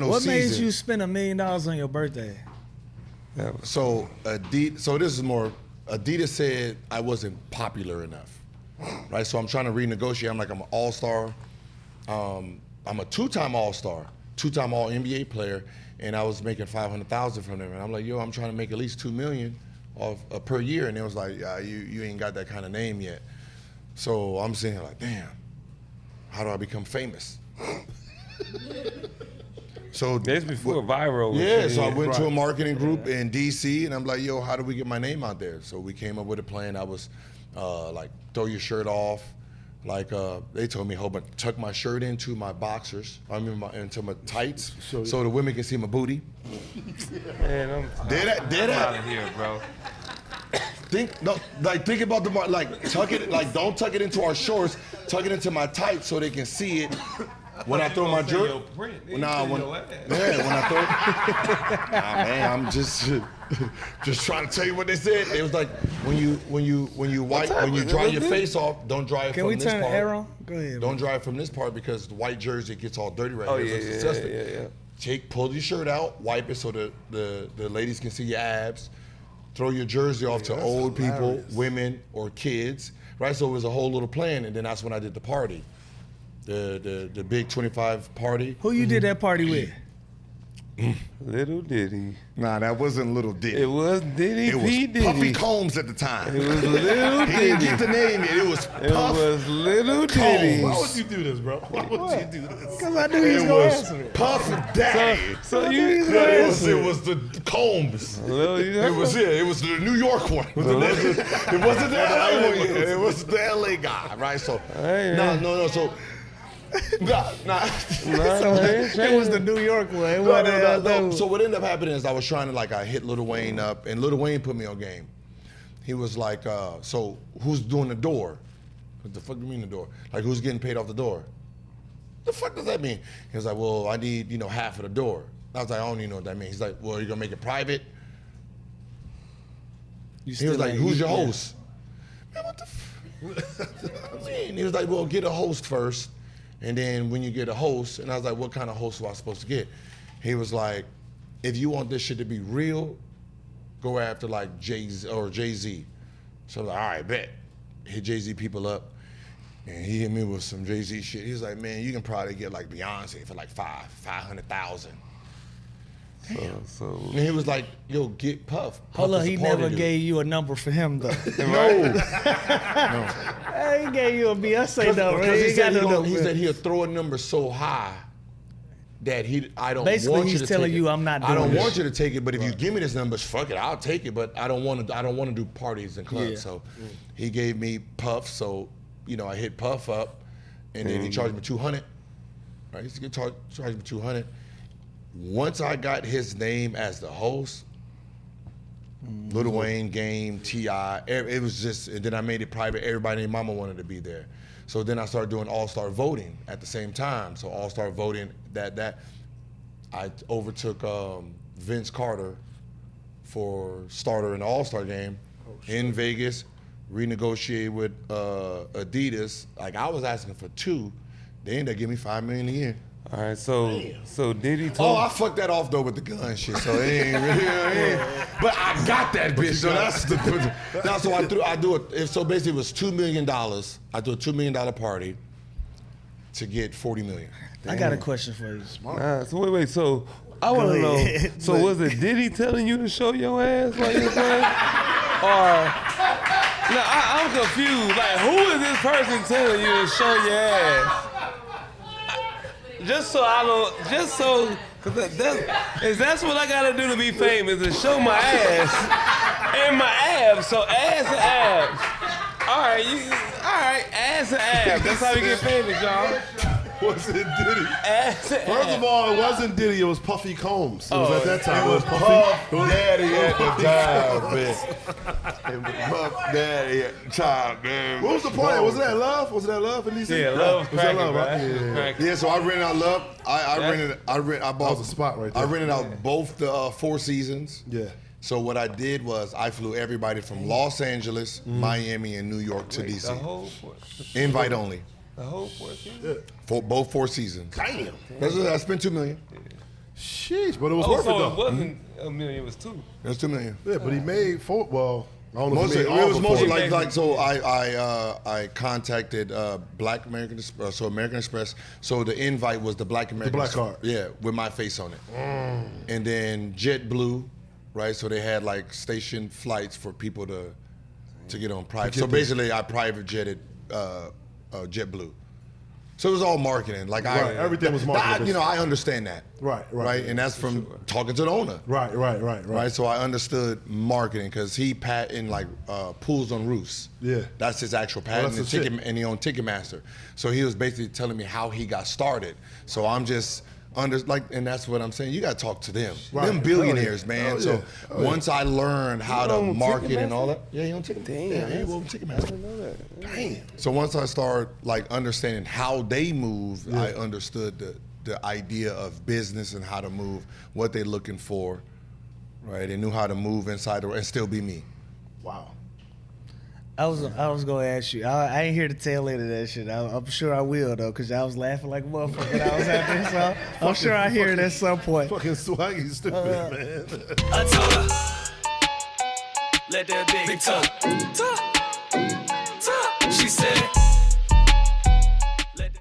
What made you spend $1 million on your birthday? So this is more. Adidas said I wasn't popular enough, right? So I'm trying to renegotiate. I'm an all-star. I'm a two-time all-star, two-time all-NBA player, and I was making $500,000 from them. And I'm like, yo, I'm trying to make at least $2 million per year. And it was like, you ain't got that kind of name yet. So I'm sitting here like, damn, how do I become famous? So that's before viral. Yeah, so I went to a marketing group in DC, and I'm like, yo, how do we get my name out there? So we came up with a plan. I was like, throw your shirt off. Like they told me, tuck my shirt into my boxers, into my tights, so the women can see my booty. Man, I'm out of here, bro. Think about tuck it, don't tuck it into our shorts, tuck it into my tights so they can see it. When I throw my jersey, when I throw, I'm just trying to tell you what they said. It was like when you dry your face off, don't dry it from this part. Can we turn the air on? Go ahead. Don't dry it from this part because the white jersey gets all dirty right here. It's disgusting. Pull your shirt out, wipe it so the ladies can see your abs. Throw your jersey off to old people, women, or kids, right? So it was a whole little plan, and then that's when I did the party. The big 25 party. Who you did that party with? Little Diddy. Nah, that wasn't Little Diddy. It was Diddy. It was Diddy. Puffy Combs at the time. It was Little Diddy. He didn't get the name yet. It was Little Diddy. Why would you do this, bro? Why would you do this? Because I knew he was going to answer it. Puff Daddy. It was the Combs. It was the New York one. It wasn't the LA one. It was the LA guy, right? So no. So. It was the New York one. So what ended up happening is I was trying to I hit Lil Wayne up, and Lil Wayne put me on game. He was like, so who's doing the door? What the fuck do you mean the door? Like, who's getting paid off the door? The fuck does that mean? He was like, well, I need half of the door. I was like, I don't even know what that means. He's like, well, you're gonna make it private? He was like, who's your host? Man, what the fuck? He was like, well, get a host first. And then when you get a host, and I was like, what kind of host was I supposed to get? He was like, if you want this shit to be real, go after Jay-Z. So I was like, all right, bet. Hit Jay-Z people up, and he hit me with some Jay-Z shit. He was like, man, you can probably get Beyonce for $500,000. So and he was like, yo, get Puff. Hold on, he never gave you a number for him, though. No. He gave you a Beyonce number. He said he'll throw a number so high that I don't Basically, want you to he's telling you I'm not doing I don't this. want you to take it, but if you give me this number, fuck it, I'll take it. But I don't want to do parties and clubs. Yeah. So he gave me Puff. So I hit Puff up, and then he charged me $200. Right, he charged me $200. Once I got his name as the host, Lil Wayne, Game, T.I., it was just, and then I made it private. Everybody named Mama wanted to be there. So then I started doing all-star voting at the same time. So all-star voting, that I overtook Vince Carter for starter in the all-star game in Vegas, renegotiated with Adidas. I was asking for $2 million. They ended up giving me $5 million a year. All right, so Diddy told. I fucked that off though with the gun shit. So it ain't really. But I got that bitch. So that's the. So I do it. So basically, it was $2 million. I do a $2 million party to get $40 million. I got a question for you. So wait. So I want to know. So was it Diddy telling you to show your ass while you were playing, or? No, I'm confused. Who is this person telling you to show your ass? Cause that's what I gotta do to be famous, is show my ass and my abs. So ass and abs. All right, ass and abs. That's how we get famous, y'all. Was it Diddy? Ass and First abs. of all, it wasn't Diddy, it was Puffy Combs. It was at that time. It was Puff Daddy at the time, man. It was Puff Daddy at the time, man. What was the party? Was it at Love? Was it at Love in DC? Yeah, Love was cracking, Love, right? Yeah. Yeah, so I rented out Love. I bought was a spot right there. I rented out both the Four Seasons. Yeah. So what I did was I flew everybody from Los Angeles, Miami, and New York to DC. The whole Invite only. The whole 4 seasons? For both 4 seasons. Damn. I spent $2 million. Sheesh, but it was Oh, worth it so it though. wasn't $1 million, it was 2. That's $2 million. Yeah, but he made 4. Well, I don't know if Mostly, he it made all was but mostly 4. like so. I contacted Black American Express, so American Express. So the invite was the Black American black Express, card. yeah, with my face on it. And then JetBlue, right? So they had like station flights for people to get on private. So basically, I private jetted JetBlue. So it was all marketing. Like Right, everything was marketing. I understand that. Right. And that's from talking to the owner. Right. So I understood marketing because he patent like pools on roofs. Yeah. That's his actual patent, that's the shit. and he owned Ticketmaster. So he was basically telling me how he got started. So I'm just and that's what I'm saying. You got to talk to them. Right. Them billionaires, man. Oh, So yeah. once I learned how to own market and Ticketmaster? all that, yeah, he owned Ticketmaster. Damn, Yeah, he that's- owned Ticketmaster. I didn't know that. Damn. So once I started like understanding how they move, I understood the idea of business and how to move, what they're looking for, right? They knew how to move inside and still be me. Wow. I was gonna ask you. I ain't hear the tail end of that shit. I'm sure I will though, cause I was laughing like a motherfucker when I was out there. So I'm sure I hear it at some point. Fucking swaggy stupid, man. I told her, let that big talk.